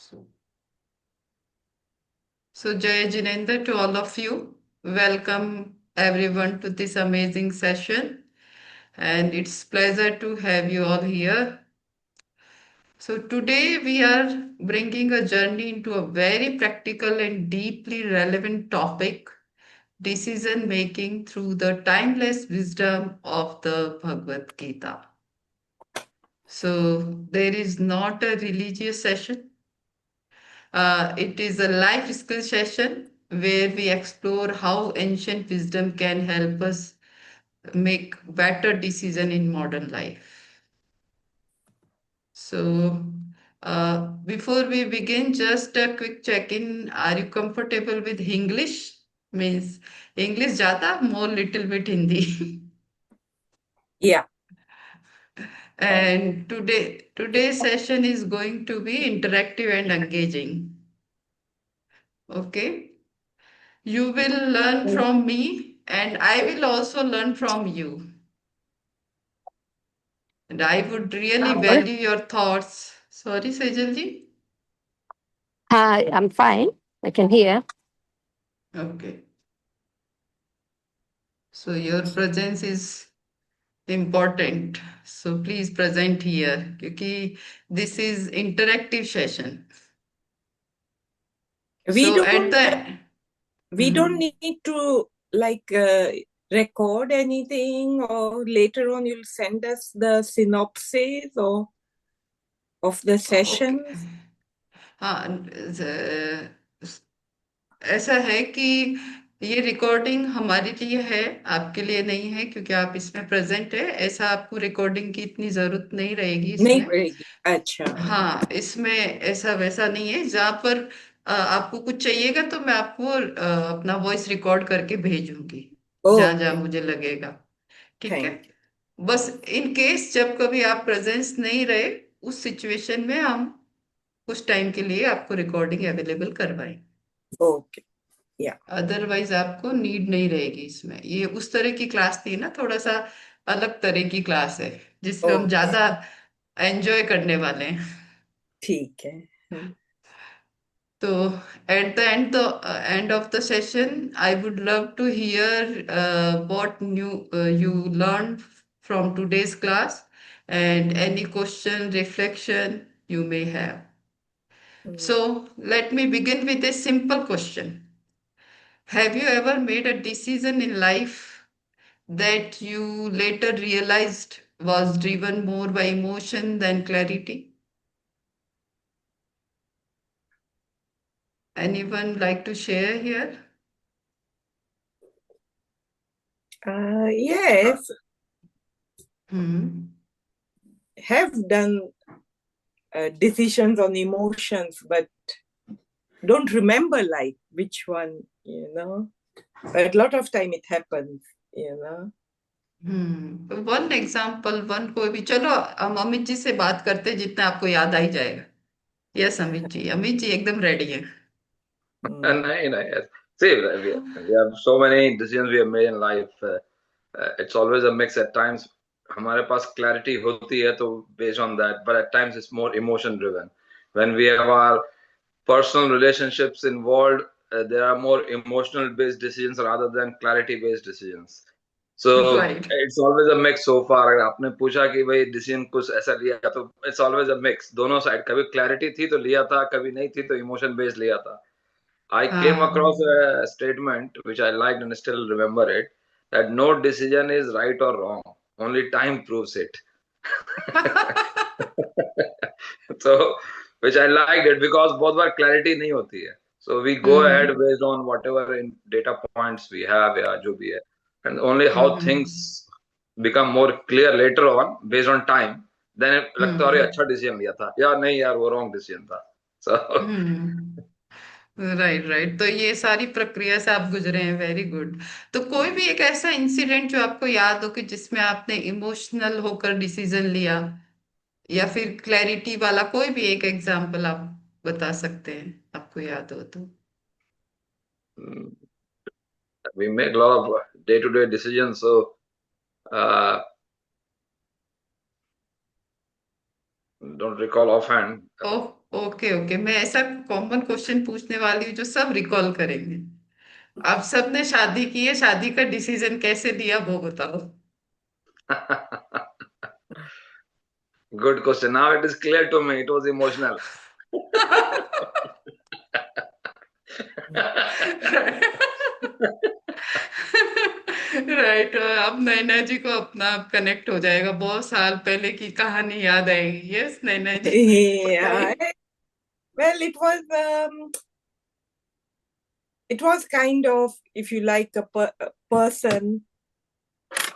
So, so Jai Jinendra to all of you. Welcome everyone to this amazing session. And it's pleasure to have you all here. So today we are bringing a journey into a very practical and deeply relevant topic, decision making through the timeless wisdom of the Bhagavad Gita. So there is not a religious session. It is a life skill session where we explore how ancient wisdom can help us make better decision in modern life. So, before we begin, just a quick check-in. Are you comfortable with English? Means English jata, more little bit Hindi. Yeah. And today's session is going to be interactive and engaging. Okay. You will learn from me, and I will also learn from you. And I would really Sure. value your thoughts. Sorry, Sejalji. Hi, I'm fine. I can hear. Okay. So your presence is important. So please present here. क्योंकि this is interactive session. We So at don't the we don't Mhm. need to record anything, or later on you'll send us the synopsis or of the Okay. sessions. हाँ ऐसा है कि ये recording हमारे लिए है, आपके लिए नहीं है, क्योंकि आप इसमें प्रेजेंट है। ऐसा आपको रिकॉर्डिंग की इतनी जरूरत नहीं रहेगी नहीं इसमें। पड़ेगी। अच्छा। हाँ, इसमें ऐसा वैसा नहीं है। जहाँ पर आपको कुछ चाहिएगा तो मैं आपको अपना वॉइस रिकॉर्ड करके भेजूंगी, जहाँ जहाँ ओके। मुझे लगेगा। ठीक है। थैंक बस इन केस जब कभी आप प्रेजेंस नहीं रहे, उस सिचुएशन में हम कुछ टाइम के लिए आपको रिकॉर्डिंग अवेलेबल करवाएं। यू। ओके। या। अदरवाइज आपको नीड नहीं रहेगी इसमें। ये उस तरह की क्लास थी ना, थोड़ा सा अलग तरह की क्लास है जिसमें हम ओके। ज्यादा एंजॉय करने वाले हैं। ठीक है। हम्म। So at the end of the session, I would love to hear what new you learned from today's class and any question, reflection you may have. So let me begin with a simple question. Have you ever made a decision in life that you later realized was driven more by emotion than clarity? Anyone like to share here? Yes, Hmm. have done decisions on emotions, but don't remember like which one. But a lot of time it happens. One example, one कोई भी। चलो हम अमित जी से बात करते हैं, जितना आपको याद आ ही जाएगा। यस अमित जी, अमित जी एकदम रेडी है। Mm. No, yes. See, we have so many decisions we have made in life. It's always a mix. At times, हमारे पास clarity होती है, तो based on that. But at times, it's more emotion driven. When we have our personal relationships involved, there are more emotional based decisions rather than clarity based decisions. So right. it's always a mix so far. अगर आपने पूछा कि भाई decision कुछ ऐसा लिया, तो it's always a mix. दोनों साइड, कभी क्लैरिटी थी तो लिया था, कभी नहीं थी तो इमोशन बेस्ड लिया था. I came हाँ। across a statement which I liked and still remember it, that no decision is right or wrong. Only time proves it. So, which I liked it because बहुत बार clarity नहीं होती है. So we go ahead hmm. based on whatever in data points we have या जो भी है, and only how hmm. things become more clear later on based on time. Then लगता है अरे हम्म। अच्छा decision लिया था, या नहीं यार वो wrong decision था. So right right. तो ये सारी प्रक्रिया से आप गुजरे हैं, वेरी गुड। तो कोई भी एक ऐसा इंसिडेंट जो आपको याद हो कि जिसमें आपने इमोशनल होकर डिसीजन लिया, या फिर क्लैरिटी वाला कोई भी एक एग्जांपल आप बता सकते हैं, आपको याद हो तो। we make a lot of day-to-day decisions. So uh, don't recall offhand. Okay okay, मैं ऐसा कॉमन क्वेश्चन पूछने वाली हूँ जो सब रिकॉल करेंगे। आप सबने शादी की है, शादी का डिसीजन कैसे लिया वो बताओ। Good question. Now it is clear to me. It was emotional. Right, अब नैना जी को अपना कनेक्ट हो जाएगा, बहुत साल पहले की कहानी याद आएगी। Yes Naina ji. Yeah. Well, it was kind of, if you like a person,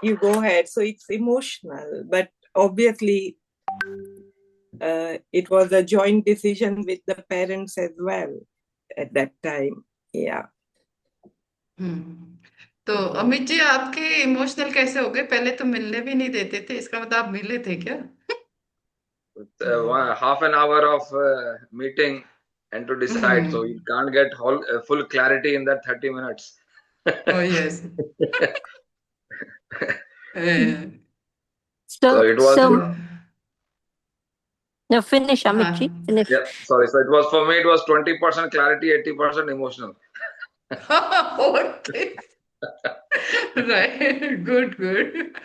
you go ahead. So it's emotional, but obviously it was a joint decision with the parents as well at that time. Yeah. तो अमित जी, आपके emotional कैसे हो गए? पहले तो मिलने भी नहीं देते थे, इसका मतलब आप मिले थे क्या? Half an hour of meeting and to decide. So you can't get full clarity in that 30 minutes. Oh yes. So it was. No, finish, Amitji. हाँ। Finish. Yeah, sorry. So it was for me. It was 20% clarity, 80% emotional. Okay. Right. Good, good.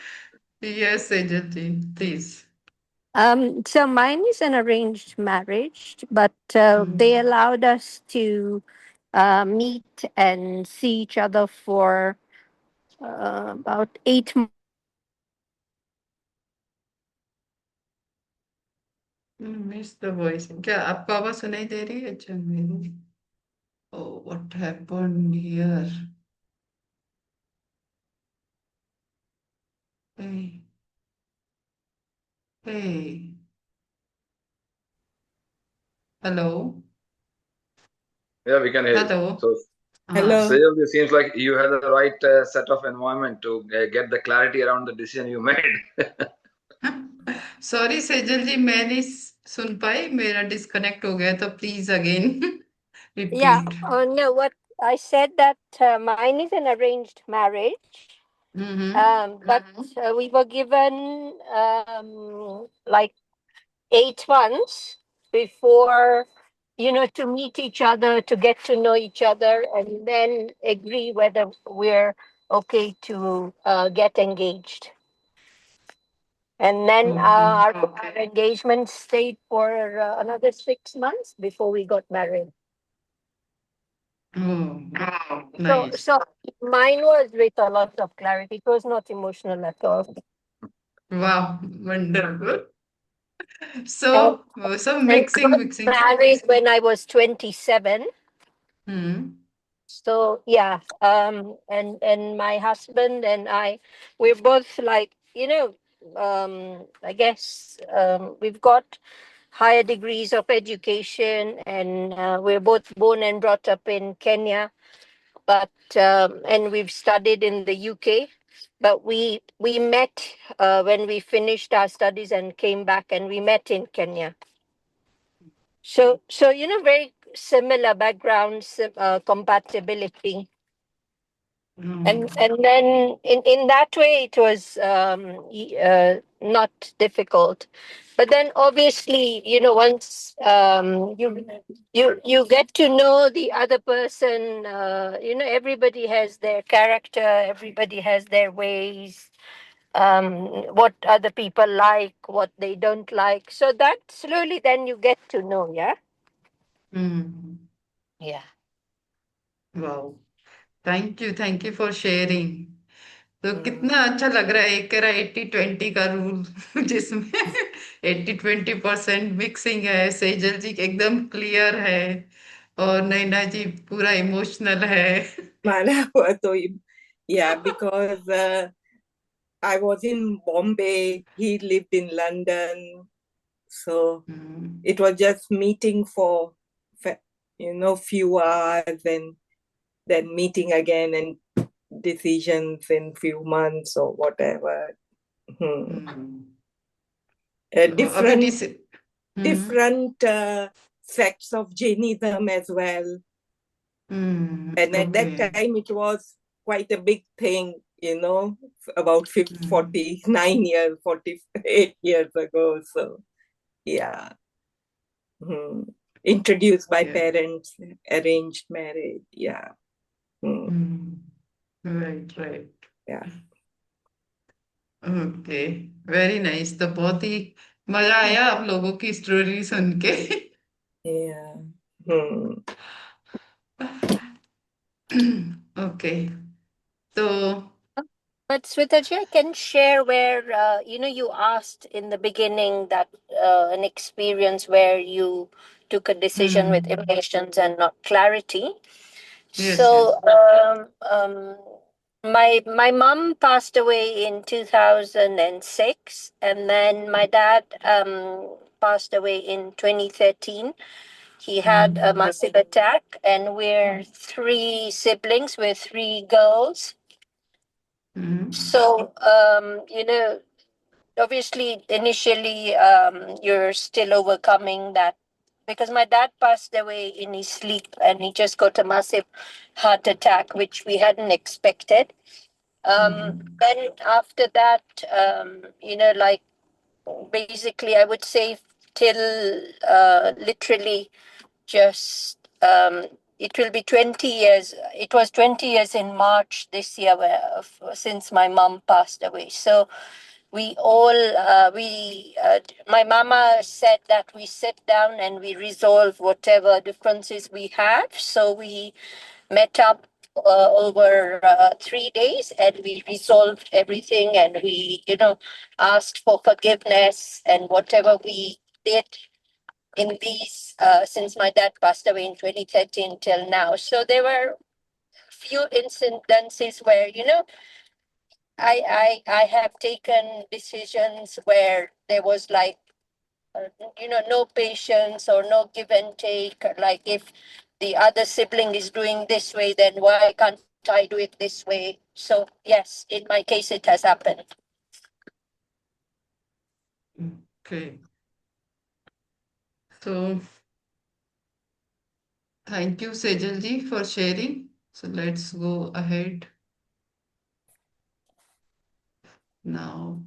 Yes, Sejal ji, please. So mine is an arranged marriage, but they allowed us to meet and see each other for about 8 months. Miss the voice. क्या आपको आवाज सुनाई दे रही है? अच्छा मेरी। Oh, what happened here? Hey, hey. Hello. Yeah, we can hear you. Hello. So, Hello. Sejal, it seems like you had the right set of environment to get the clarity around the decision you made. Sorry Sejal ji, मैं नहीं सुन पाई, मेरा disconnect हो गया, तो please again Yeah. Repeat. No, what I said that mine is an arranged marriage. But we were given like 8 months before, to meet each other, to get to know each other, and then agree whether we're okay to get engaged. And then our engagement stayed for another 6 months before we got married. Oh, nice. So mine was with a lot of clarity. It was not emotional at all. Wow, wonderful. So mixing. Married when I was 27. So yeah, and my husband and I, we're both like, I guess we've got higher degrees of education, and we're both born and brought up in Kenya, but and we've studied in the UK. But we met when we finished our studies and came back, and we met in Kenya. So very similar backgrounds, compatibility. And then in that way it was not difficult, but then obviously once you get to know the other person, everybody has their character, everybody has their ways, what other people like, what they don't like, so that slowly then you get to know. Yeah. Wow, thank you for sharing. तो कितना अच्छा लग रहा है, एक कह रहा 80-20 का रूल जिसमें 80-20% मिक्सिंग है, सेजल जी एकदम क्लियर है, और नैना जी पूरा इमोशनल है। Yeah, because I was in Bombay, he lived in London, so it was just meeting for few hours and then meeting again and decisions in few months or whatever. Different sects of Jainism as well. And at that time it was quite a big thing, about 48 years ago. So Yeah. Introduced by Yeah. parents, arranged marriage. Yeah. Right. Yeah. Okay, very nice. तो बहुत ही मजा आया आप लोगों की story सुन के। Yeah. Okay, तो But Swetaji, I can share where you asked in the beginning that an experience where you took a decision with impatience and not clarity. Yes, So yes. my mom passed away in 2006, and then my dad passed away in 2013. He had a massive attack, and we're three siblings. We're three girls. So obviously initially you're still overcoming that, because my dad passed away in his sleep and he just got a massive heart attack, which we hadn't expected. Then after that, like basically I would say till literally just it will be 20 years. It was 20 years in March this year since my mom passed away. So we all my mama said that we sit down and we resolve whatever differences we have. So we met up over 3 days, and we resolved everything, and we asked for forgiveness and whatever we did in these since my dad passed away in 2013 till now. So there were few incidences where I have taken decisions where there was like no patience or no give and take. Like if the other sibling is doing this way, then why can't I do it this way? So yes, in my case, it has happened. Okay. So thank you, Sejal ji, for sharing. So let's go ahead now.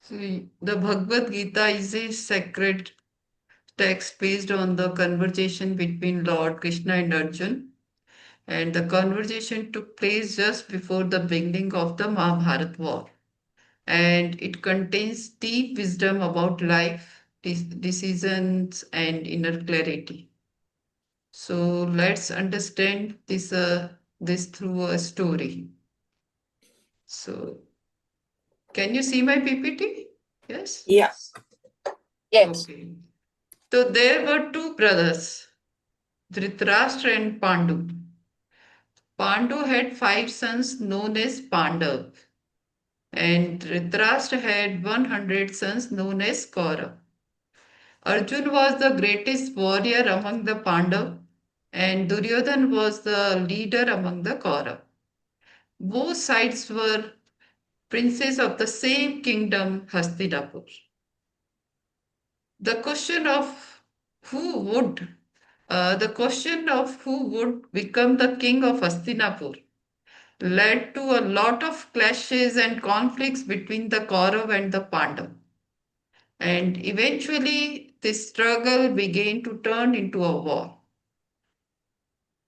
See, the Bhagavad Gita is a sacred text based on the conversation between Lord Krishna and Arjun. And the conversation took place just before the beginning of the Mahabharat war. And it contains deep wisdom about life, decisions, and inner clarity. So let's understand this through a story. So can you see my PPT? Yes? Yeah. Yes. Okay. So there were two brothers, Dhritarashtra and Pandu. Pandu had 5 sons known as Pandav, and Dhritarashtra had 100 sons known as Kaurav. Arjun was the greatest warrior among the Pandav, and Duryodhan was the leader among the Kaurav. Both sides were princes of the same kingdom, Hastinapur. The question of who would the question of who would become the king of Hastinapur led to a lot of clashes and conflicts between the Kaurav and the Pandav. And eventually, this struggle began to turn into a war.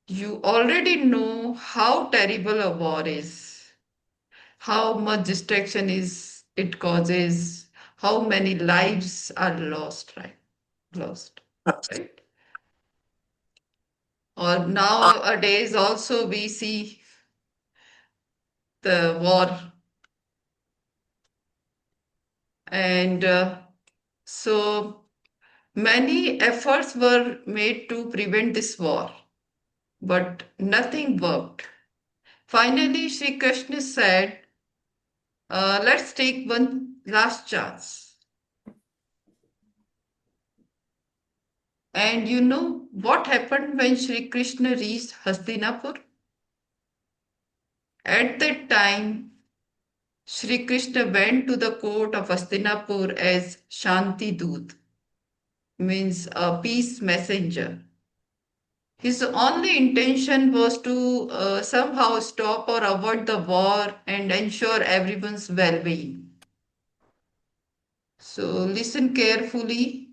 You already know how terrible a war is, how much destruction is it causes, how many lives are lost, right? Lost, right? Or nowadays also we see the war, and so many efforts were made to prevent this war, but nothing worked. Finally, Sri Krishna said, let's take one last chance. And you know what happened when Sri Krishna reached Hastinapur? At that time, Sri Krishna went to the court of Hastinapur as Shanti Doot, means a peace messenger. His only intention was to somehow stop or avoid the war and ensure everyone's well being. So listen carefully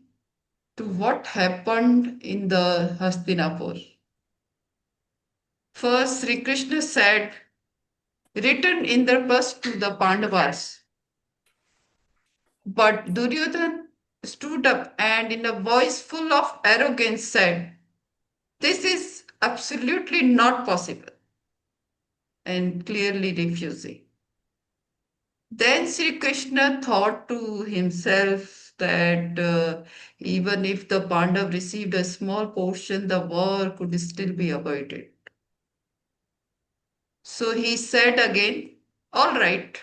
to what happened in the Hastinapur. First, Sri Krishna said, "Return Indraprasth to the Pandavas." But Duryodhan stood up and, in a voice full of arrogance, said, "This is absolutely not possible," and clearly refusing. Then Sri Krishna thought to himself that even if the Pandav received a small portion, the war could still be avoided. So he said again, all right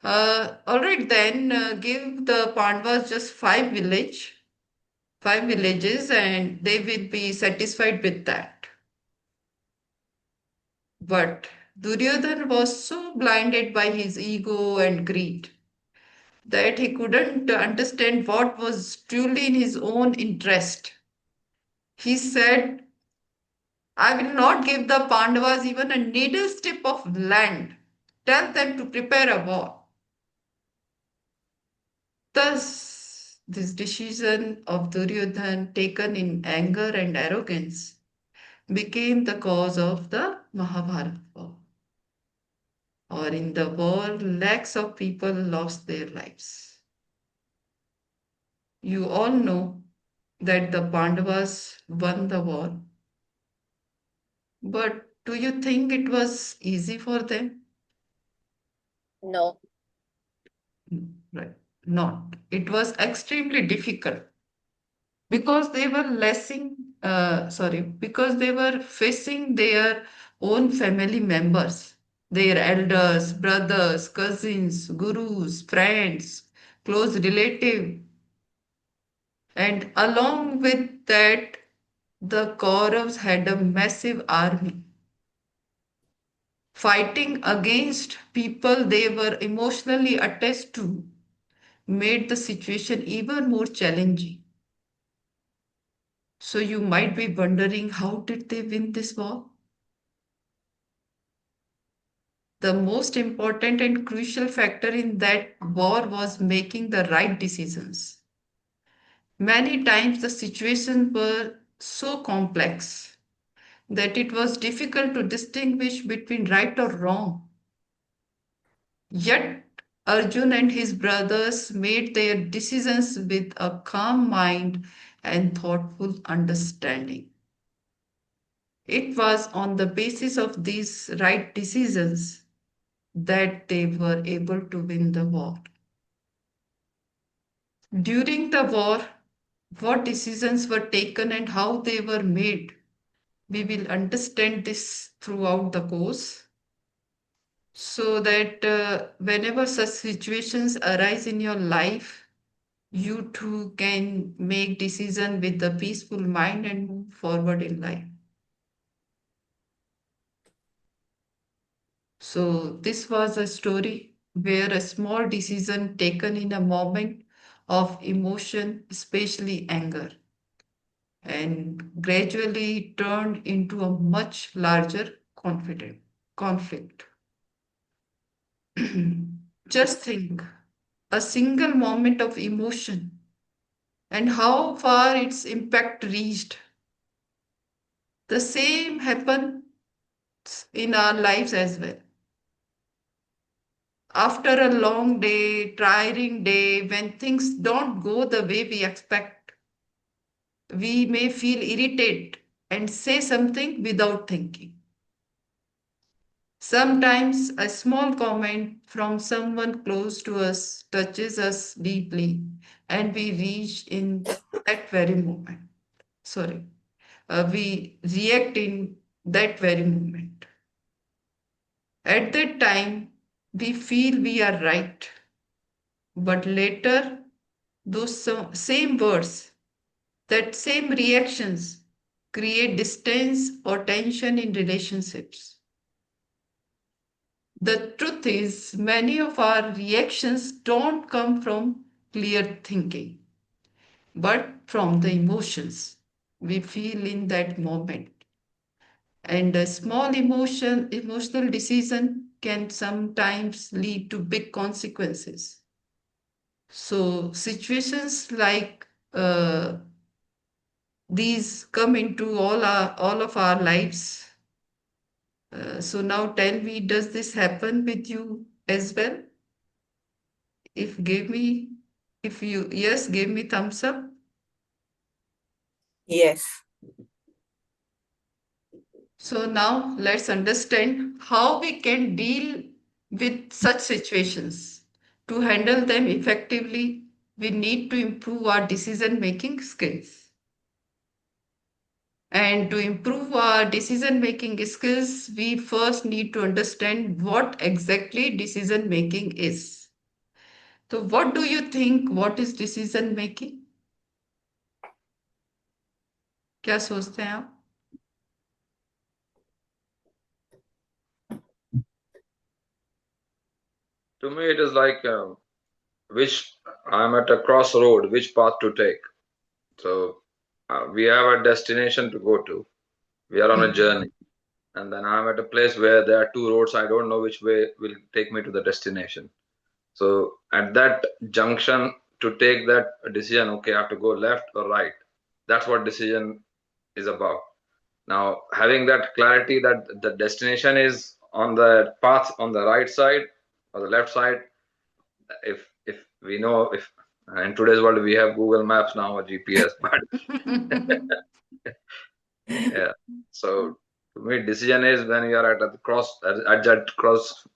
then, give the Pandavas just five villages, and they will be satisfied with that." But Duryodhana was so blinded by his ego and greed that he couldn't understand what was truly in his own interest. He said, "I will not give the Pandavas even a needle strip of land. Tell them to prepare a war." Thus, this decision of Duryodhana, taken in anger and arrogance, became the cause of the Mahabharata war. Or in the war, lakhs of people lost their lives. You all know that the Pandavas won the war. But do you think it was easy for them? No. Right. Not. It was extremely difficult because they were because they were facing their own family members, their elders, brothers, cousins, gurus, friends, close relative, and along with that, the Kauravas had a massive army fighting against people they were emotionally attached to, made the situation even more challenging. So you might be wondering, how did they win this war? The most important and crucial factor in that war was making the right decisions. Many times the situations were so complex that it was difficult to distinguish between right or wrong. Yet Arjun and his brothers made their decisions with a calm mind and thoughtful understanding. It was on the basis of these right decisions that they were able to win the war. During the war, what decisions were taken and how they were made, we will understand this throughout the course, so that whenever such situations arise in your life, you too can make decision with a peaceful mind and move forward in life. So this was a story where a small decision taken in a moment of emotion, especially anger, and gradually turned into a much larger conflict. Just think, a single moment of emotion and how far its impact reached. The same happens in our lives as well. After a long day, tiring day, when things don't go the way we expect, we may feel irritated and say something without thinking. Sometimes a small comment from someone close to us touches us deeply, and we reach in that very moment. Sorry, we react in that very moment. At that time, we feel we are right, but later, those same words, that same reactions create distance or tension in relationships. The truth is, many of our reactions don't come from clear thinking, but from the emotions we feel in that moment. And a small emotional decision can sometimes lead to big consequences. So situations like these come into all of our lives. So now tell me, does this happen with you as well? If give me, if you yes, give me thumbs up. Yes. So now let's understand how we can deal with such situations. To handle them effectively, we need to improve our decision making skills. And to improve our decision making skills, we first need to understand what exactly decision making is. So, what do you think? What is decision making? क्या सोचते हैं आप? To me, it is like which I'm at a crossroad, which path to take. So we have a destination to go to. We are on a journey, and then I'm at a place where there are two roads. I don't know which way will take me to the destination. So at that junction, to take that decision, okay, I have to go left or right. That's what decision is about. Now, having that clarity that the destination is on the path on the right side or the left side, if we know, if in today's world we have Google Maps now or GPS, but yeah. So to me, decision is when you are at the cross at that cross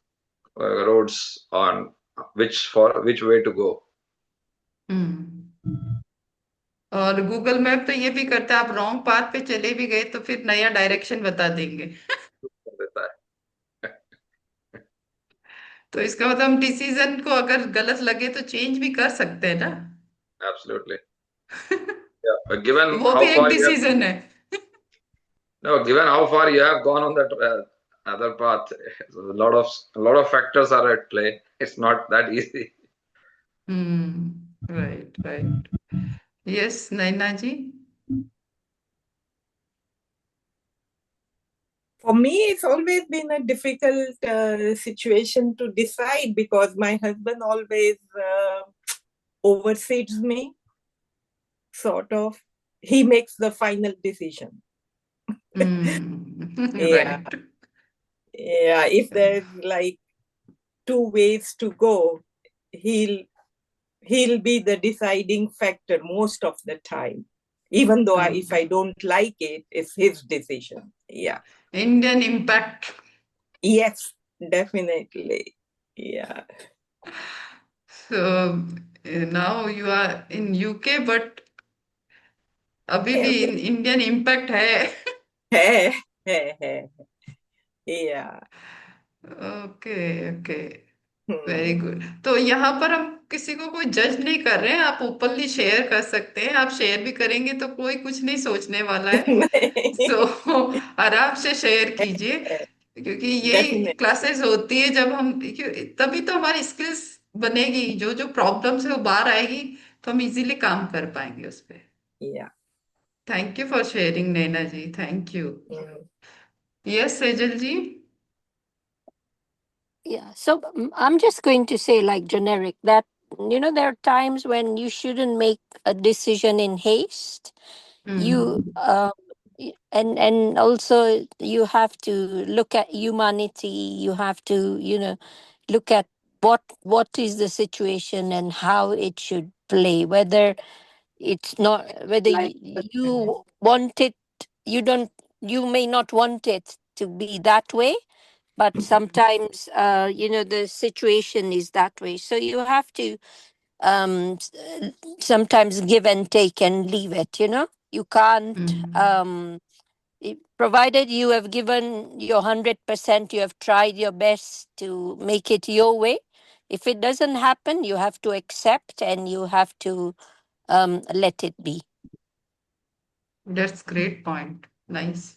roads on which way to go. और Google map तो ये भी करता है, आप wrong path पे चले भी गए तो फिर नया डायरेक्शन बता देंगे. तो इसका मतलब हम डिसीजन को अगर गलत लगे तो चेंज भी कर सकते हैं ना. Absolutely. Yeah. But given वो भी how एक far you have, डिसीजन है. no, given how far you have gone on that other path, a lot of factors are at play. It's not that easy. Right, right. Yes, Naina ji. For me, it's always been a difficult situation to decide because my husband always oversees me, sort of. He makes the final decision. Yeah. Right. Yeah, if there's like two ways to go, he'll be the deciding factor most of the time. Even though if I don't like it, it's his decision. Yeah. Indian impact. Yes, definitely. Yeah. So now you are in UK, but अभी भी Indian impact है. Yeah. Okay okay. Very good. तो यहाँ पर हम किसी को कोई जज नहीं कर रहे हैं, आप ओपनली शेयर कर सकते हैं. आप शेयर भी करेंगे तो कोई कुछ नहीं सोचने वाला है. सो आराम से शेयर कीजिए, क्योंकि यही Definitely. क्लासेस होती है जब हम, तभी तो हमारी स्किल्स बनेगी. जो जो प्रॉब्लम्स है वो बाहर आएगी तो हम इजीली काम कर पाएंगे उस पर. Yeah. Thank you for sharing Naina ji. Thank you. Yes Sejal ji. Yeah, so I'm just going to say, like generic, that there are times when you shouldn't make a decision in haste. You and also you have to look at humanity. You have to look at what is the situation and how it should play. Whether it's not whether you want it, you don't, you may not want it to be that way, but sometimes the situation is that way, so you have to sometimes give and take and leave it. You can't provided you have given your 100%, you have tried your best to make it your way. If it doesn't happen, you have to accept and you have to let it be. That's great point. Nice.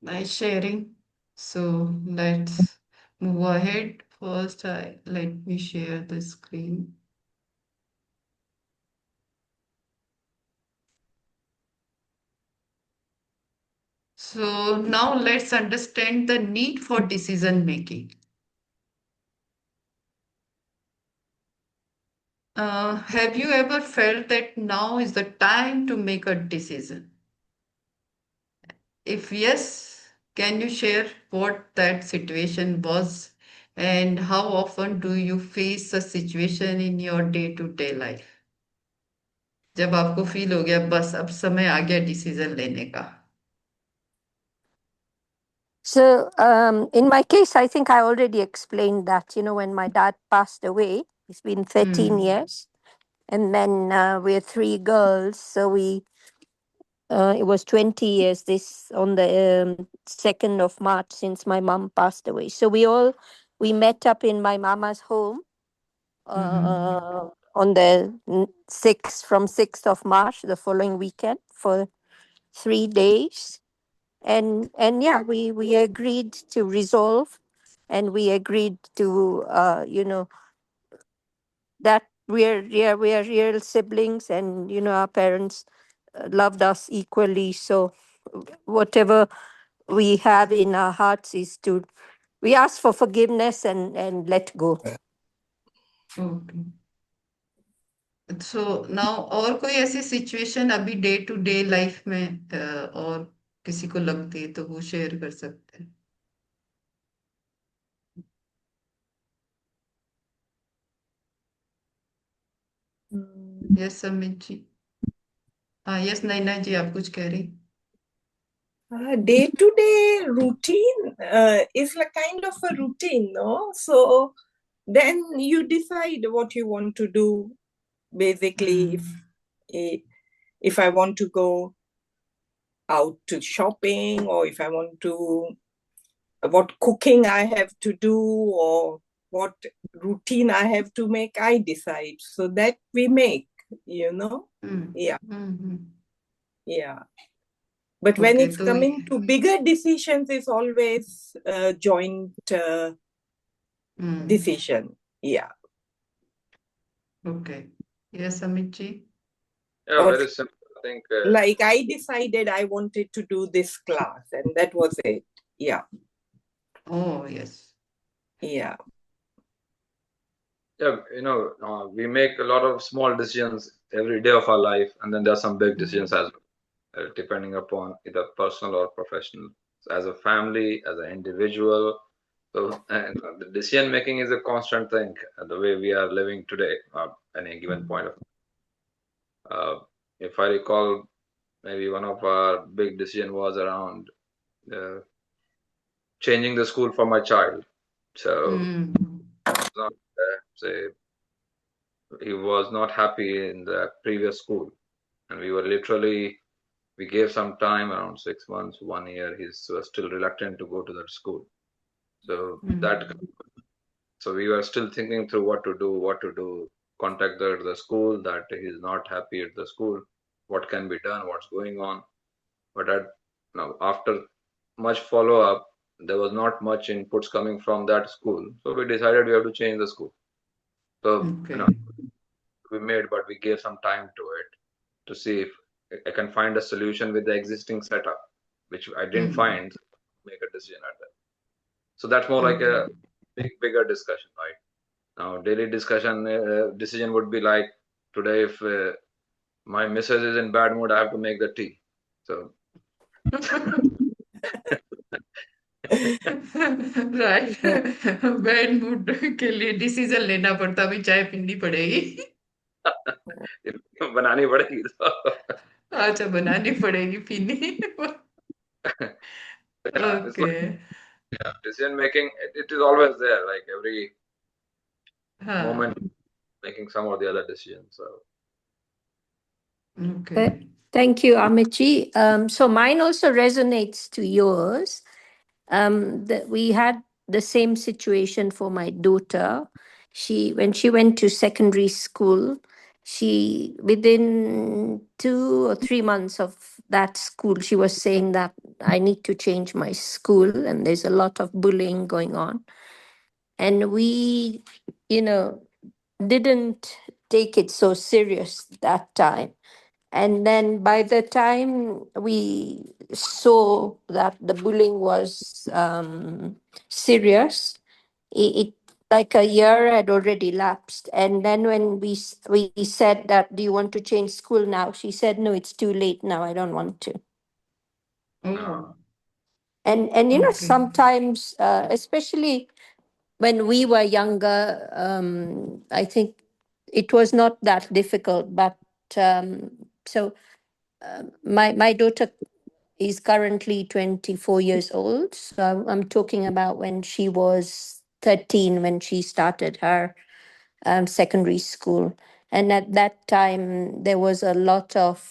Nice sharing. So let's move ahead. First, let me share the screen. So now let's understand the need for decision making. Have you ever felt that now is the time to make a decision? If yes, can you share what that situation was and how often do you face a situation in your day-to-day life? जब आपको feel हो गया बस अब समय आ गया decision लेने का. So, in my case, I think I already explained that, when my dad passed away, it's been 13 years. And then we're three girls. So it was 20 years this on the 2nd of March since my mom passed away. So we met up in my mama's home on the 6th, from 6th of March, the following weekend, for 3 days. And yeah, we agreed to resolve, and we agreed to that we are real siblings, and our parents loved us equally. So whatever we have in our hearts is to we ask for forgiveness and let go. Okay. So now और कोई ऐसी situation अभी day to day life में और किसी को लगती है तो वो शेयर कर सकते हैं. यस अमित जी. हाँ यस नैना जी आप कुछ कह रही. Day-to-day routine is like kind of a routine, no? So then you decide what you want to do. Basically, if I want to go out to shopping, or if I want to, what cooking I have to do, or what routine I have to make, I decide. So that we make, Yeah. Yeah. But when Okay, it's coming to bigger decisions, it's always a joint decision. Yeah. Okay. Yes, Amit ji. Yeah, Or very simple. I think like I decided I wanted to do this class, and that was it. Yeah. Oh, yes. Yeah. yeah, we make a lot of small decisions every day of our life, and then there are some big decisions as well, depending upon either personal or professional. So as a family, as an individual, so the decision making is a constant thing. The way we are living today, at any given point of. If I recall, maybe one of our big decision was around changing the school for my child. So, not, say, he was not happy in the previous school, and we gave some time, around 6 months, 1 year. He was still reluctant to go to that school. So so we were still thinking through what to do. Contacted the school that he's not happy at the school. What can be done? What's going on? But after much follow up, there was not much inputs coming from that school. So we decided we have to change the school. So we made, but we gave some time to it to see if I can find a solution with the existing setup, which I didn't find. Make a decision at that. So that's more like a bigger discussion, right? Now, daily discussion decision would be like today, if my missus is in bad mood, I have to make the tea. So. Right. Bad mood के लिए decision लेना पड़ता भी चाय पीनी पड़ेगी. बनानी पड़ेगी तो. अच्छा बनानी पड़ेगी पीनी. Okay. Decision making, it is always there, like every moment making some or the other decision. So okay. Thank you, Amici. So mine also resonates to yours. That we had the same situation for my daughter. When she went to secondary school, she, within 2 or 3 months of that school, she was saying that I need to change my school and there's a lot of bullying going on. And we, didn't take it so serious that time. And then by the time we saw that the bullying was serious, it like a year had already lapsed. And then when we said that, do you want to change school now? She said, no, it's too late now. I don't want to. Oh, And okay. sometimes, especially when we were younger, I think it was not that difficult. But so my daughter is currently 24 years old. So I'm talking about when she was 13, when she started her secondary school. And at that time, there was a lot of,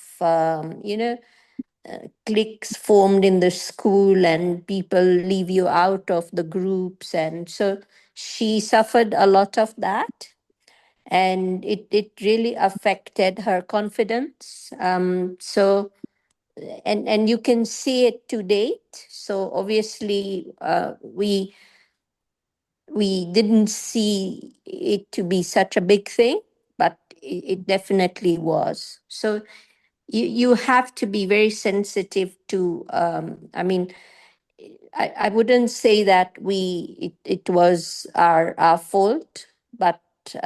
cliques formed in the school, and people leave you out of the groups. And so she suffered a lot of that. And it really affected her confidence. And you can see it to date. So obviously, we didn't see it to be such a big thing, but it definitely was. So you have to be very sensitive to, I mean, I wouldn't say that it was our fault, but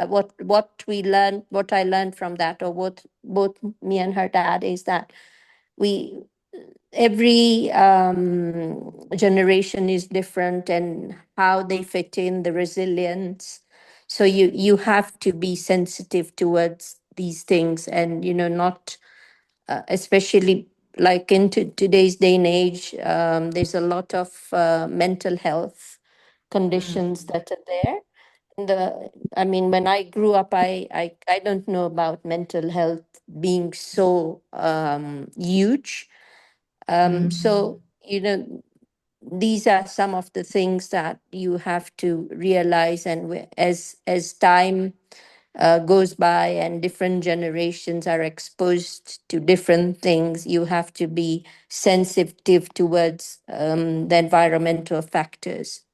what we learned, what I learned from that, or what both me and her dad, is that we every generation is different, and how they fit in the resilience. So you have to be sensitive towards these things, and not, especially like in today's day and age, there's a lot of mental health conditions that are there. And I mean, when I grew up, I don't know about mental health being so huge. So, these are some of the things that you have to realize. And as time goes by and different generations are exposed to different things, you have to be sensitive towards the environmental factors.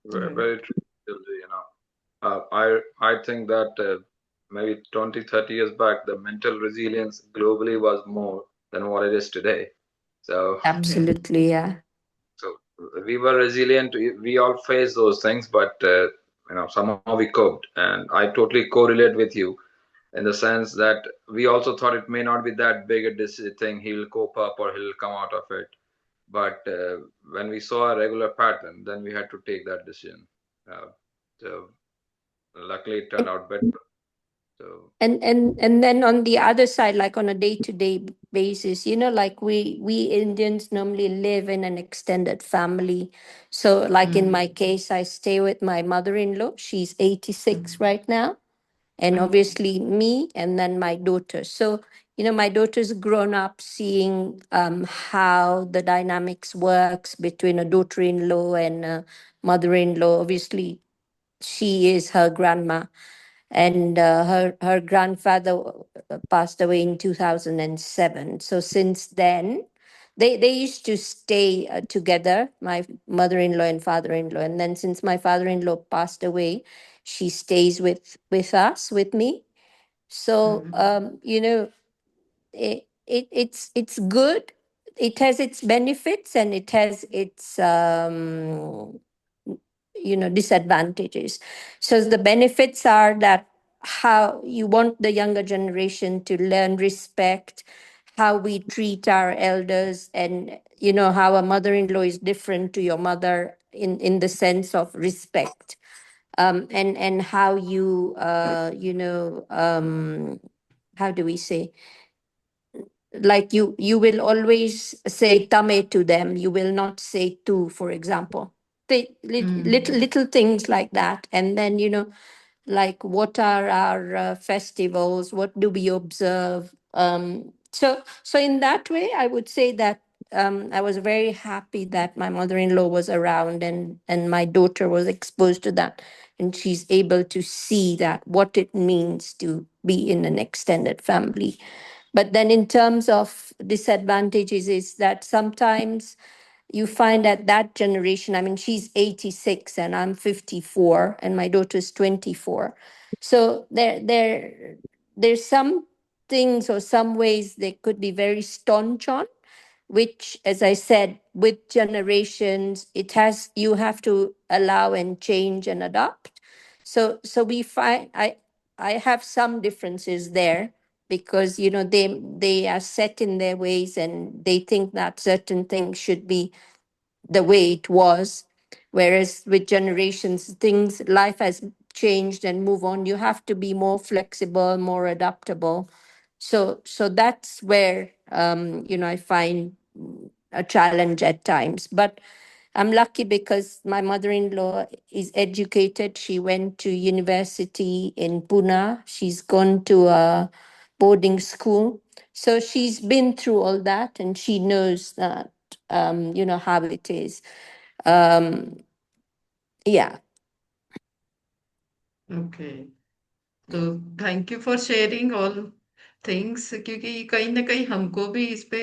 Very true, Dilji, I think that maybe 20, 30 years back, the mental resilience globally was more than what it is today. So, Absolutely, yeah. so we were resilient. We all faced those things, but somehow we coped. And I totally correlate with you in the sense that we also thought it may not be that big a thing. He'll cope up or he'll come out of it. But when we saw a regular pattern, then we had to take that decision. Uh, so luckily, it turned out better. So And then on the other side, like on a day-to-day basis, like we Indians normally live in an extended family. So like in my case, I stay with my mother-in-law. She's 86 right now. And obviously me, and then my daughter. So my daughter's grown up seeing how the dynamics works between a daughter-in-law and a mother-in-law. Obviously, she is her grandma, and her grandfather passed away in 2007. So since then, they used to stay together, my mother-in-law and father-in-law. And then since my father-in-law passed away, she stays with us, with me. So it's good. It has its benefits, and it has its disadvantages. So the benefits are that how you want the younger generation to learn respect, how we treat our elders, and how a mother-in-law is different to your mother in the sense of respect. And how you how do we say, like you will always say tame to them, you will not say tu, for example. Little things like that. And then like what are our festivals, what do we observe. So in that way, I would say that I was very happy that my mother-in-law was around, and my daughter was exposed to that, and she's able to see that what it means to be in an extended family. But then in terms of disadvantages, is that sometimes you find that that generation, I mean, she's 86 and I'm 54 and my daughter's 24. So there's some things or some ways they could be very staunch on, which, as I said, with generations, you have to allow and change and adopt. So we find I have some differences there, because they are set in their ways and they think that certain things should be the way it was, whereas with generations, life has changed and move on. You have to be more flexible, more adaptable. So that's where I find a challenge at times. But I'm lucky because my mother-in-law is educated. She went to university in Pune. She's gone to a boarding school. So she's been through all that and she knows that, how it is. Yeah. Okay. तो thank you for sharing all things, क्योंकि कहीं ना कहीं हमको भी इस पे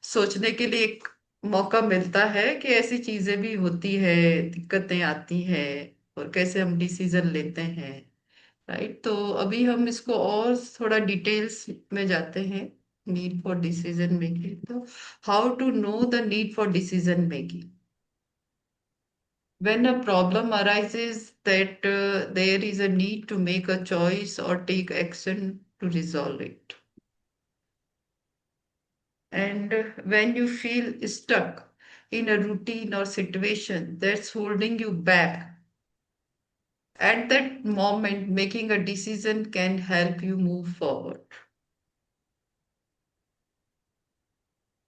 सोचने के लिए एक मौका मिलता है कि ऐसी चीजें भी होती है, दिक्कतें आती हैं और कैसे हम डिसीजन लेते हैं। राइट, तो अभी हम इसको और थोड़ा डिटेल्स में जाते हैं। नीड फॉर डिसीजन मेकिंग, तो how to know the need for decision making. When a problem arises that there is a need to make a choice or take action to resolve it. And when you feel stuck in a routine or situation that's holding you back, at that moment, making a decision can help you move forward.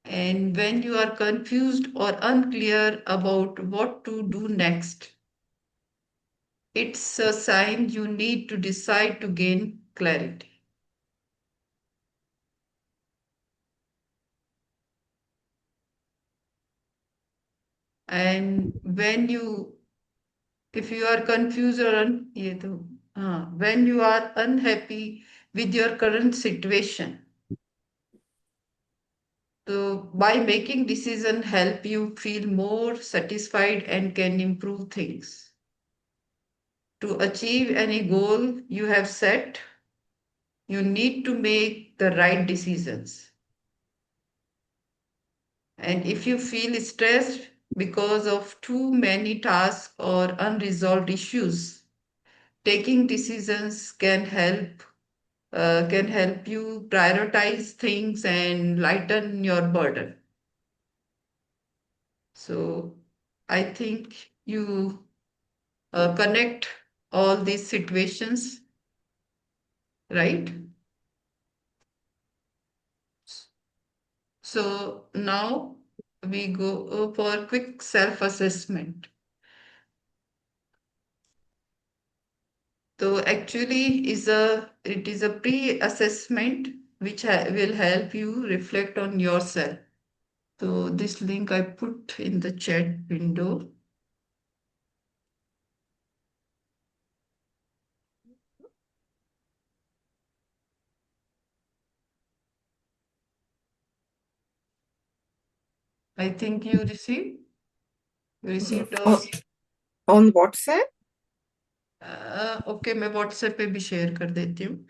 And when you are confused or unclear about what to do next, it's a sign you need to decide to gain clarity. And if you are confused or when you are unhappy with your current situation, so by making decision help you feel more satisfied and can improve things. To achieve any goal you have set, you need to make the right decisions. And if you feel stressed because of too many tasks or unresolved issues, taking decisions can help you prioritize things and lighten your burden. So I think you connect all these situations, right? So now we go for quick self-assessment. So actually it is a pre-assessment which will help you reflect on yourself. So this link I put in the chat window. I think you received all. On WhatsApp? Okay, मैं WhatsApp पे भी share कर देती हूँ।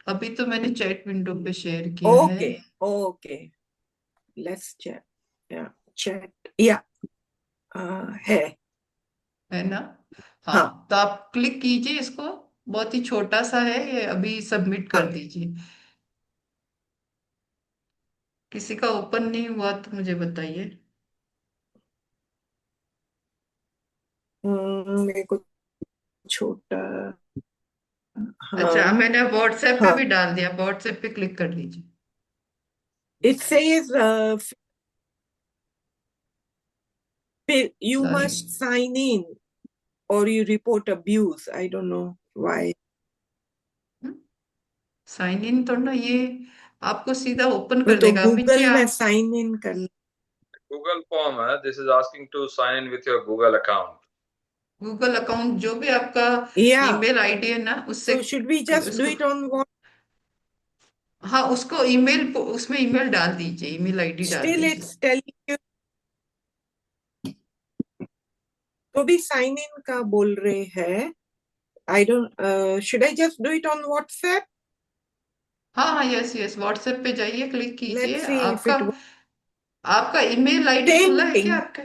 अभी तो मैंने chat window पे शेयर किया है। Okay, let's check. या चैट, या है ना? हाँ, तो आप क्लिक कीजिए इसको, बहुत ही छोटा सा है ये, अभी सबमिट कर दीजिए। किसी का ओपन नहीं हुआ तो मुझे बताइए। मेरे को छोटा, अच्छा, मैंने व्हाट्सएप पे भी डाल दिया, व्हाट्सएप पे क्लिक कर लीजिए। It says you must sign in or you report abuse. I don't know why. Sign in तो ना, ये आपको सीधा ओपन तो कर देगा। गूगल में साइन इन करना, Google form है, this is asking to sign in with your Google account. Google account जो भी आपका ईमेल आईडी है ना, उससे। So should we just do it on what? हाँ, उसको ईमेल, उसमें ईमेल डाल दीजिए, ईमेल आईडी डाल Still दीजिए। it's telling you तो भी साइन इन का बोल रहे हैं। I don't should I just do it on WhatsApp? हाँ हाँ, यस यस, व्हाट्सएप पे जाइए, क्लिक कीजिए। Let's see if it आपका आपका ईमेल आईडी Same खुला है क्या thing. आपके?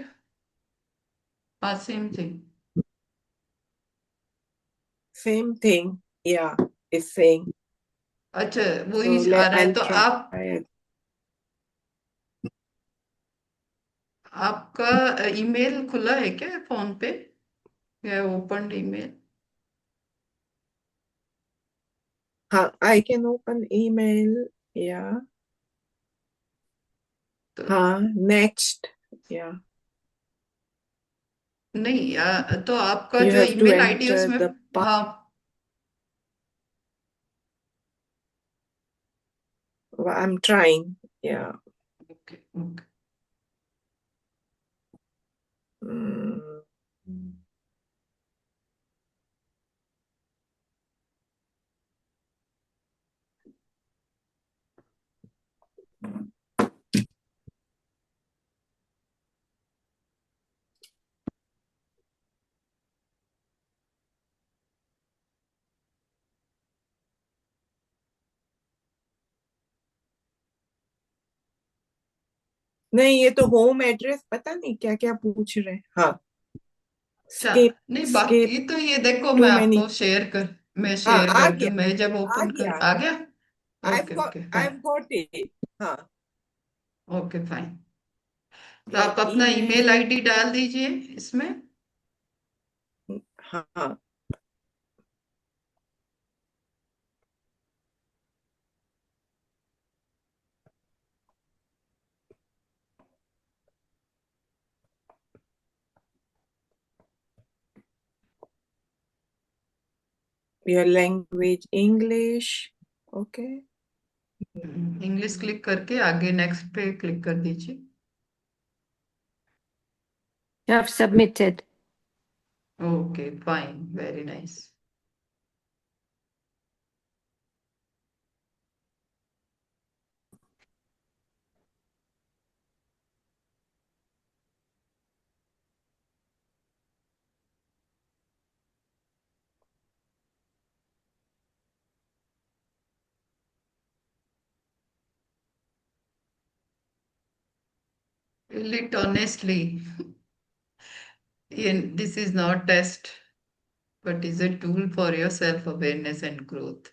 हाँ, same thing. Same thing. Yeah, it's saying. अच्छा, So वही आ रहा है I'll तो try. आपका ईमेल खुला है क्या फोन पे, या open email? I can open email. Yeah. Next. Yeah. नहीं, तो आपका You जो have to email ID enter उसमें, the हाँ, I'm trying. Yeah. Okay okay. Mm. नहीं, ये तो होम एड्रेस पता नहीं क्या क्या पूछ रहे हैं। हाँ, अच्छा, skip नहीं skip बाकी तो ये देखो, too मैं many। आपको मैं हाँ, शेयर आ करती गया हूँ, मैं जब आ ओपन कर गया। आ गया। I've okay got okay I've fine. got it। हाँ। Okay fine. तो Your आप अपना ईमेल email। आईडी डाल दीजिए इसमें। हाँ। Your language English। Okay। English click करके आगे नेक्स्ट पे क्लिक कर दीजिए। You have submitted. Okay fine, very nice. Lit honestly, this is not test, but is a tool for your self-awareness and growth.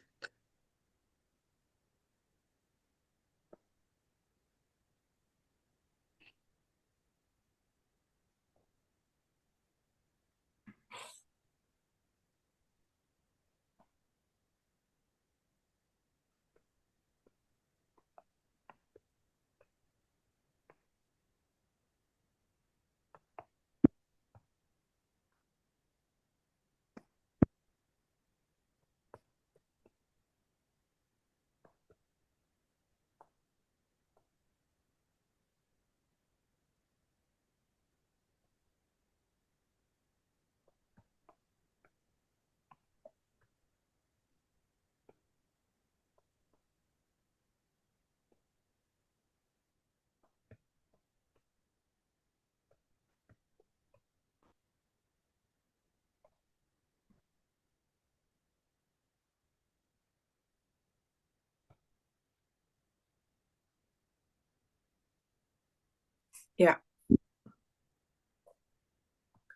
Yeah,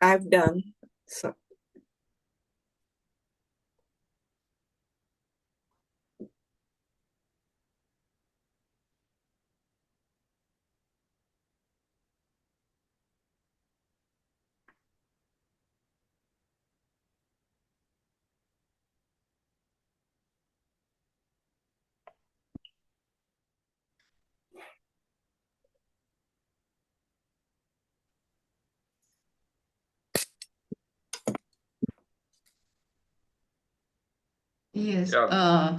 I've done. So Yes. Yeah.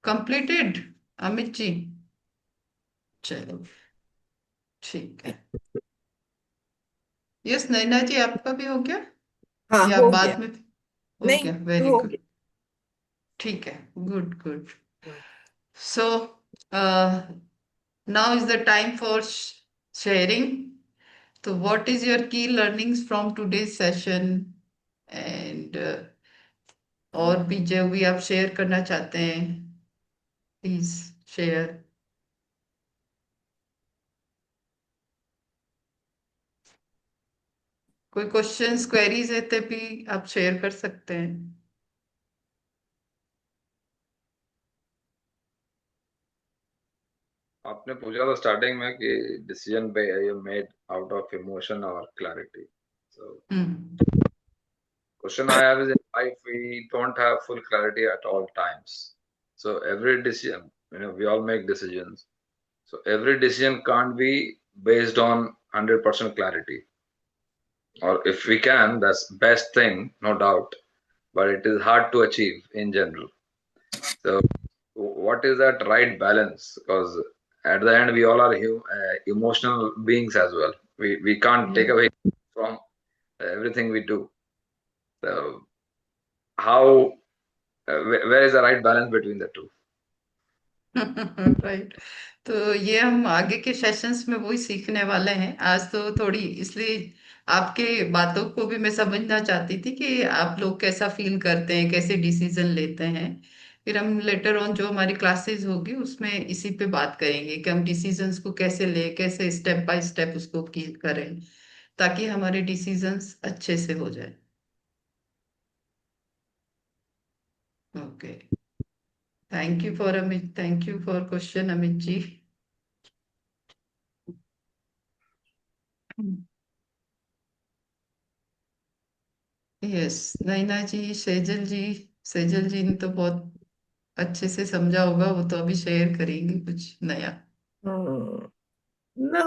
Completed, Amit ji? चलो, ठीक है। Yes, Naina जी आपका भी हो गया हाँ, या हो गया। बाद में? हो नहीं, गया, वेरी हो गुड। गया। ठीक है, good good. So now is the time for sharing. So, what is your key learnings from today's session? And और भी जो भी आप शेयर करना चाहते हैं, प्लीज शेयर। कोई क्वेश्चंस क्वेरीज है तो भी आप शेयर कर सकते हैं. आपने पूछा था स्टार्टिंग में कि डिसीजन पे ये मेड आउट ऑफ इमोशन और clarity. So question I have is, in life we don't have full clarity at all times. So every decision, we all make decisions. So every decision can't be based on 100% clarity. Or if we can, that's best thing, no doubt. But it is hard to achieve in general. So what is that right balance? Because at the end, we all are emotional beings as well. We can't take away from everything we do. So how where is the right balance between the two? Right. तो ये हम आगे के sessions में वही सीखने वाले हैं. आज तो थोड़ी इसलिए आपके बातों को भी मैं समझना चाहती थी कि आप लोग कैसा फील करते हैं, कैसे डिसीजन लेते हैं. फिर हम लेटर ऑन जो हमारी क्लासेस होगी उसमें इसी पे बात करेंगे कि हम डिसीजंस को कैसे ले, कैसे स्टेप बाय स्टेप उसको की करें ताकि हमारे डिसीजंस अच्छे से हो जाए. Okay. Thank you for question Amit ji. Yes. Naina ji, Sejal ji ने तो बहुत अच्छे से समझा होगा. वो तो अभी शेयर करेंगे कुछ नया. No,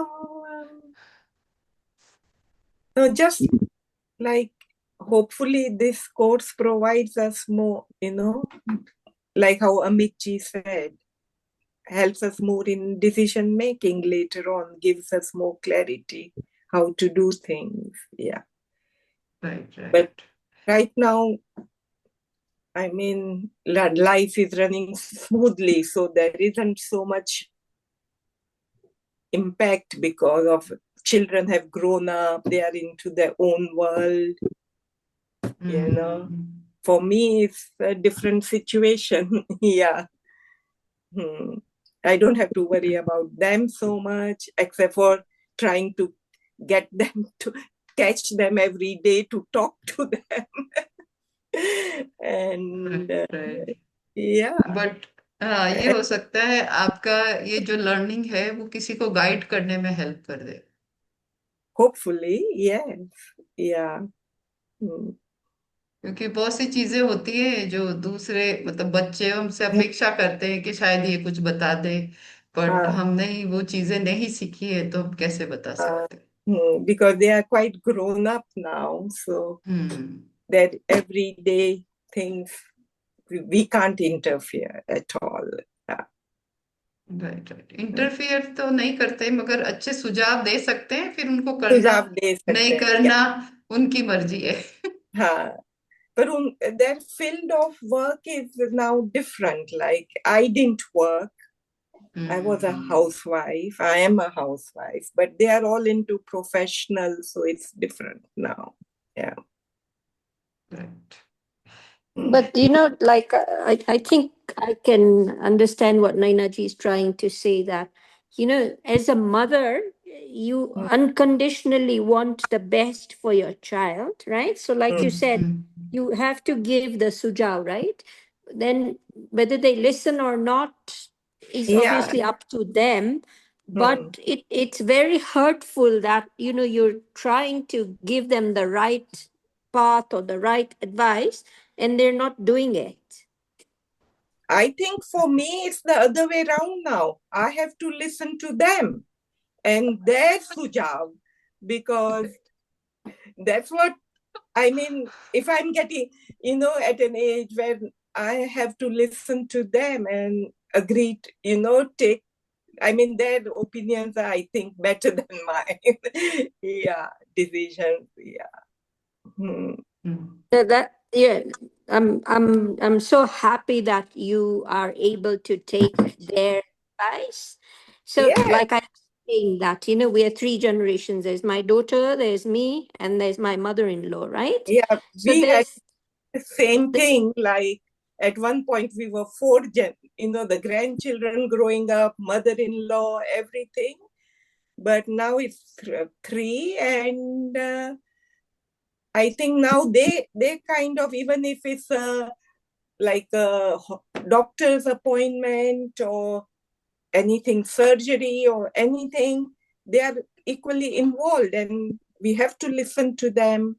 no, just like hopefully this course provides us more, like how Amit ji said, helps us more in decision making later on, gives us more clarity how to do things. Yeah. Right. But right now, I mean, life is running smoothly, so there isn't so much impact because of children have grown up, they are into their own world. For me, it's a different situation. Yeah. I don't have to worry about them so much, except for trying to get them to catch them every day to talk to them. And yeah. But ये हो सकता है आपका ये जो learning है वो किसी को गाइड करने में हेल्प कर दे. Hopefully, yes. Yeah. क्योंकि बहुत सी चीजें होती है जो दूसरे मतलब बच्चे हमसे अपेक्षा करते हैं कि शायद ये कुछ बता दे, बट हमने ही वो चीजें नहीं सीखी है तो हम कैसे बता सकते. Because they are quite grown up now, so that everyday things we can't interfere at all. Right. Interfere तो नहीं करते मगर अच्छे सुझाव दे सकते हैं. फिर उनको करना नहीं करना उनकी मर्जी है. हाँ. But their field of work is now different. Like I didn't work. I was a housewife. I am a housewife. But they are all into professional, so it's different now. Yeah. Right. But like I think I can understand what Nainaji is trying to say, that as a mother, you unconditionally want the best for your child, right? So like you said, you have to give the sujav, right? Then whether they listen or not is obviously up to them. But it's very hurtful that you're trying to give them the right path or the right advice and they're not doing it. I think for me, it's the other way around now. I have to listen to them and their sujav, because that's what, I mean, if I'm getting, at an age where I have to listen to them and agree, take, their opinions are, I think, better than mine. Yeah, decisions, yeah. I'm so happy that you are able to take their advice. So like I'm saying that, we are 3 generations. There's my daughter, there's me, and there's my mother-in-law, right? Yeah, we had the same thing. Like at one point we were 4 the grandchildren growing up, mother-in-law, everything. But now it's 3, and I think now they kind of, even if it's like a doctor's appointment or anything, surgery or anything, they are equally involved, and we have to listen to them,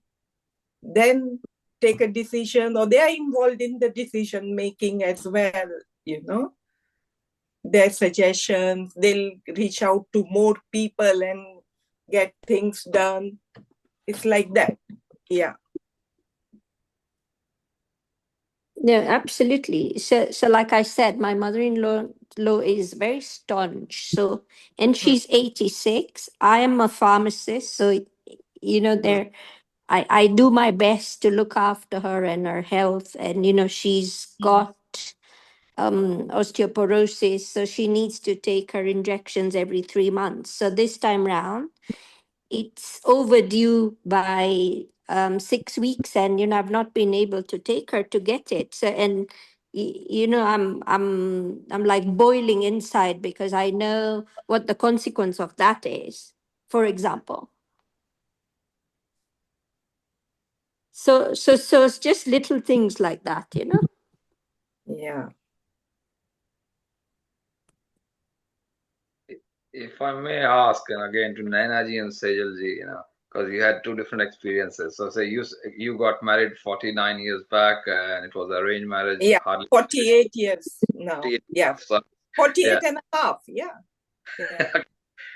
then take a decision, or they are involved in the decision making as well, their suggestions. They'll reach out to more people and get things done. It's like that. Yeah. No, absolutely. So like I said, my mother-in-law is very staunch. So, and she's 86. I am a pharmacist, so there I do my best to look after her and her health. And she's got osteoporosis, so she needs to take her injections every 3 months. So this time round, it's overdue by 6 weeks, and I've not been able to take her to get it. So, and I'm like boiling inside because I know what the consequence of that is, for example. So it's just little things like that. Yeah. If I may ask, and again to Naina ji and Sejal ji, because you had two different experiences. So say you got married 49 years back, and it was arranged marriage. Yeah, hardly 48 years now. 48 Yeah, so, 48 yeah. and a half. Yeah.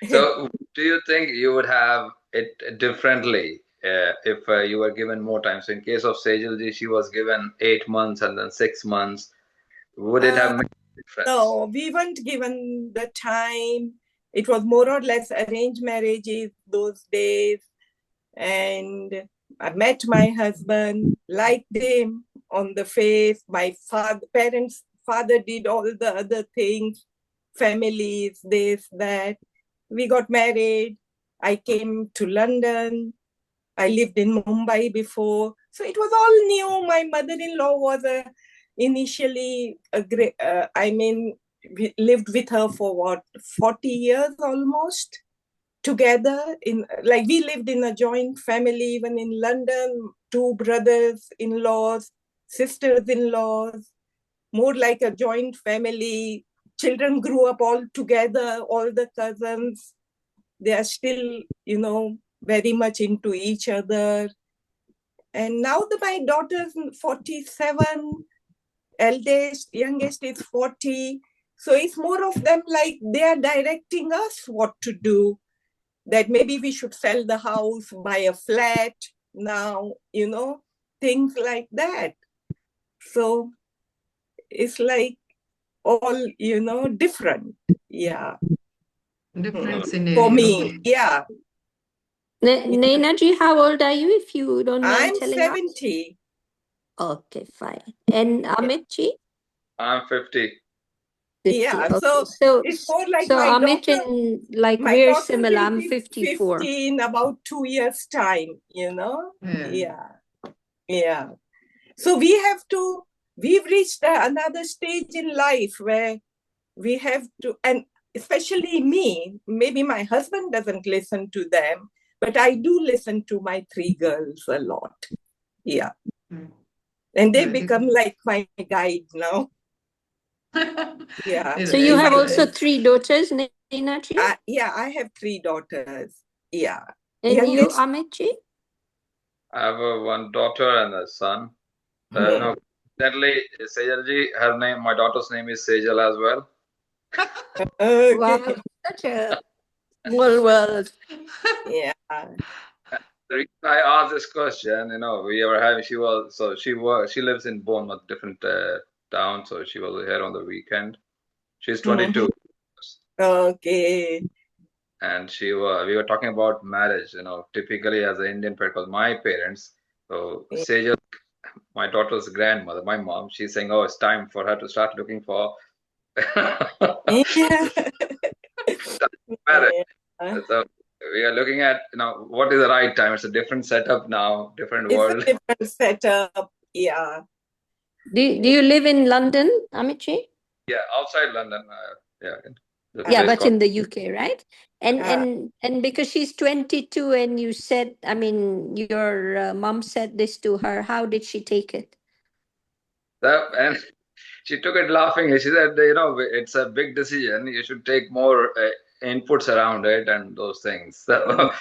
So do you think you would have it differently if you were given more time? So in case of Sejal ji, she was given 8 months and then 6 months. Would it have made a difference? No, we weren't given the time. It was more or less arranged marriages those days. And I met my husband, liked him on the face. My parents' father did all the other things, families, this, that. We got married. I came to London. I lived in Mumbai before. So it was all new. My mother-in-law was initially a great, we lived with her for 40 years almost together. We lived in a joint family, even in London, 2 brothers-in-laws, sisters-in-laws, more like a joint family. Children grew up all together, all the cousins. They are still, very much into each other. And now my daughter's 47, youngest is 40. So it's more of them like they are directing us what to do. That maybe we should sell the house, buy a flat now, things like that. So it's like all, different. Yeah. Different scenario. For me, yeah. Naina ji, how old are you, if you don't mind telling us? I'm 70. Okay, fine. And Amit ji? I'm 50. 50. Yeah, okay. so it's more like so my Amit daughter, and like my we're daughter similar. will I'm be 54. 50 in about 2 years' time, Yeah. So we've reached another stage in life where we have to, and especially me, maybe my husband doesn't listen to them, but I do listen to my 3 girls a lot. Yeah. And they become like my guide now. Yeah. So you have also 3 daughters, Naina ji? Yeah, I have 3 daughters. Yeah. And you, Amit ji? I have one daughter and a son. No, definitely Sejal ji, my daughter's name is Sejal as well. Okay. Wow, such a small world. Yeah. The reason I asked this question, we were having, she lives in Bournemouth, different town, so she was here on the weekend. She's 22. Okay. And we were talking about marriage, typically as an Indian parent, because my parents, so Sejal, my daughter's grandmother, my mom, she's saying, oh, it's time for her to start looking for marriage. So we are looking at, what is the right time? It's a different setup now, different world. It's a different setup, yeah. Do you live in London, Amit ji? Yeah, outside London, yeah. Yeah, place but called. in the UK, right? And Uh, and because she's 22, and you said, I mean, your mom said this to her. How did she take it? And she took it laughingly. She said, you know, it's a big decision. You should take more inputs around it and those things. So,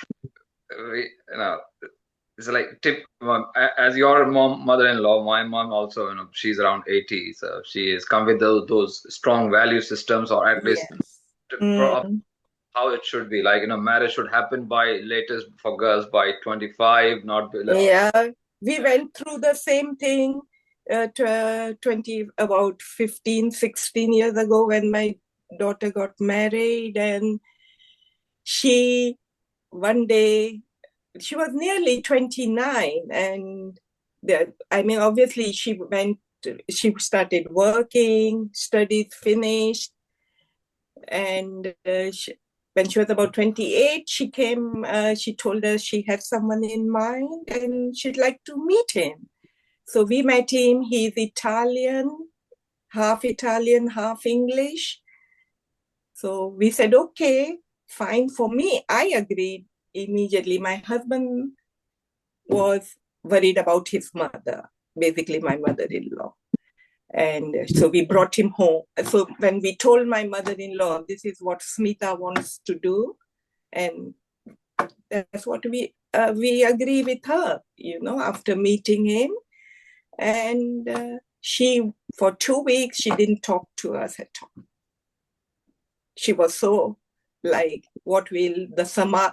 you know, it's like tip. As your mother-in-law, my mom also, you know, she's around 80, so she has come with those strong value systems, or at least yes. how it should be. Like, you know, marriage should happen by latest for girls by 25, not below. Yeah, we went through the same thing 20, about 15, 16 years ago when my daughter got married. And she, one day, she was nearly 29. And I mean, obviously, she started working, studies finished. And when she was about 28, she came, she told us she had someone in mind and she'd like to meet him. So we met him. He's Italian, half English. So we said, okay, fine for me. I agreed immediately. My husband was worried about his mother, basically my mother-in-law. And so we brought him home. So when we told my mother-in-law, this is what Smita wants to do, and that's what we agree with her, you know, after meeting him. And she, for 2 weeks, she didn't talk to us at all. She was so like, what will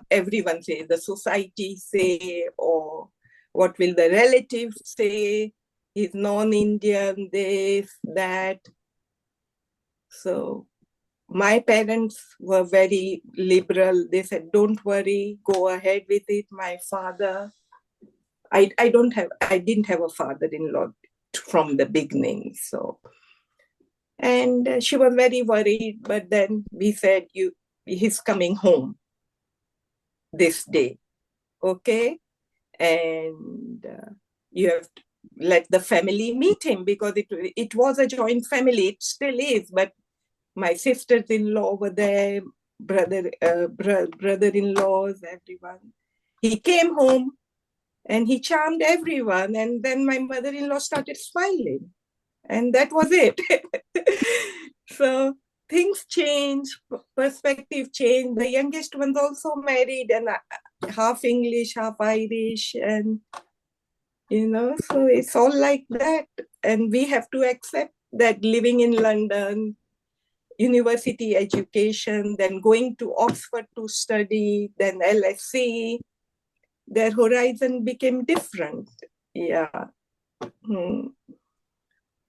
everyone say, the society say, or what will the relatives say? He's non-Indian, this, that. So my parents were very liberal. They said, don't worry, go ahead with it. My father, I didn't have a father-in-law from the beginning. So, and she was very worried, but then we said, he's coming home this day, okay? And you have to let the family meet him, because it was a joint family. It still is, but my sisters-in-law were there, brother-in-laws, everyone. He came home and he charmed everyone. And then my mother-in-law started smiling. And that was it. So things change, perspective change. The youngest one's also married and half English, half Irish. And, you know, so it's all like that. And we have to accept that living in London, university education, then going to Oxford to study, then LSE, their horizon became different. Yeah.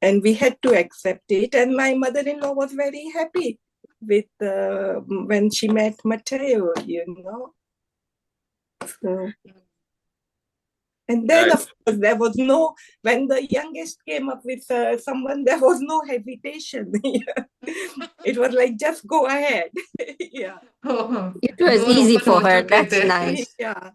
And we had to accept it. And my mother-in-law was very happy with when she met Matteo, you know. So, and then, of course, there was no, when the youngest came up with someone, there was no hesitation. It was like, just go ahead. Yeah. It was Door easy open for ho her. chuke That's the. nice. Yeah.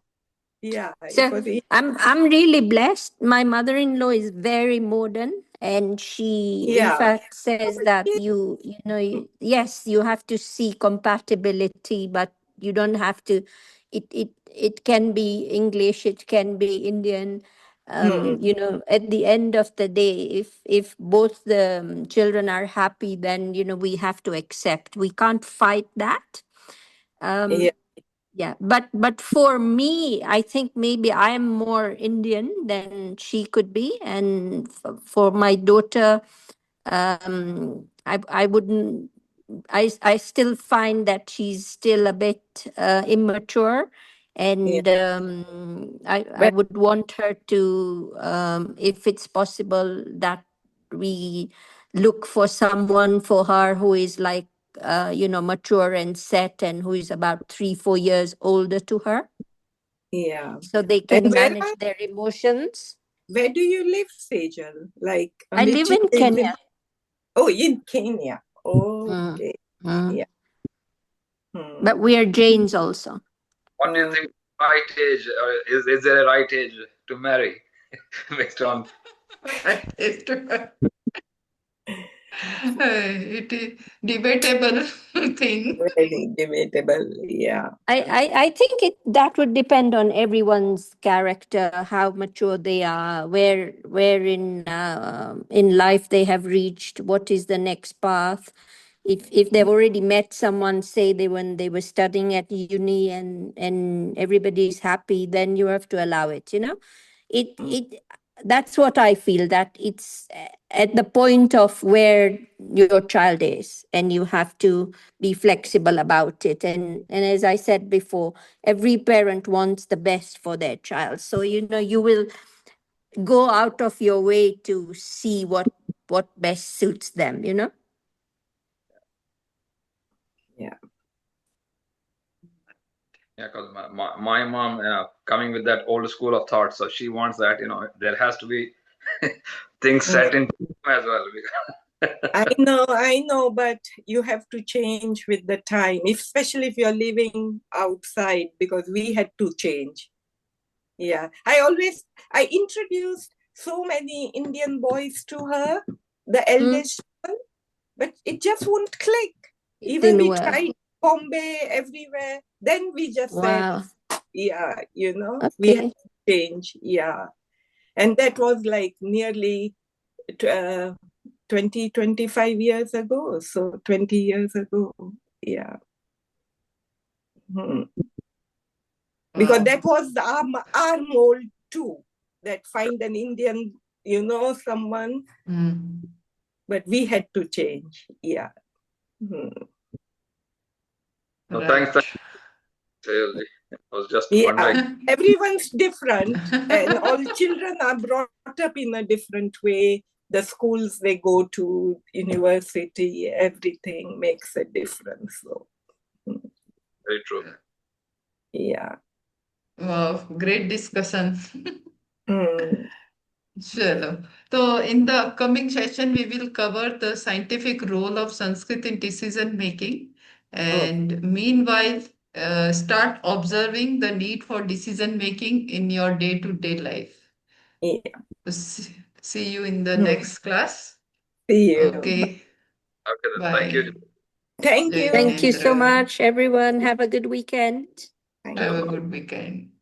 Yeah. So It was easy. I'm really blessed. My mother-in-law is very modern, and she in fact says that you know yes, you have to see compatibility, but you don't have to. It can be English, it can be Indian. You know, at the end of the day, if both the children are happy, then you know we have to accept. We can't fight that. Yeah. Yeah, but for me, I think maybe I am more Indian than she could be, and for my daughter, I wouldn't. I still find that she's still a bit immature, Yeah. and I But would want her to, if it's possible, that we look for someone for her who is like you know, mature and set, and who is about 3-4 years older to her, yeah. so they And can manage their emotions. where do you live, Sejal? Like I live Amici in lives in, Kenya. oh, in Kenya. Mm, Okay. mm. Yeah. But we are Jains also. What do you think right age, or is there a right age to marry based on? It is debatable thing. Very debatable. Yeah. I think that would depend on everyone's character, how mature they are, where in life they have reached, what is the next path. If they've already met someone, say when they were studying at uni, and everybody's happy, then you have to allow it. It that's what I feel, that it's at the point of where your child is, and you have to be flexible about it. And as I said before, every parent wants the best for their child, so you will go out of your way to see what best suits them. Yeah. Yeah, because my mom coming with that old school of thought, so she wants that there has to be things set in as well. I know, but you have to change with the time, especially if you're living outside, because we had to change. Yeah. I introduced so many Indian boys to her, the eldest one, but it just won't click. Even we tried Bombay, everywhere. Then we just said, yeah, we have to change. Yeah. And that was like nearly 20, 25 years ago. So 20 years ago. Yeah. Because that was our mold too, that find an Indian, someone. But we had to change. Yeah. No, thanks. I was just wondering. Everyone's different, and all children are brought up in a different way. The schools they go to, university, everything makes a difference. So, very true. Yeah. Wow, great discussion. Chalo. So in the upcoming session, we will cover the scientific role of Sanskrit in decision making. And meanwhile, start observing the need for decision making in your day-to-day life. Yeah. See you in the next class. See you. Okay. Okay, then. Bye. Thank you. Thank you. Thank you so much, everyone. Have a good weekend. Have a good weekend.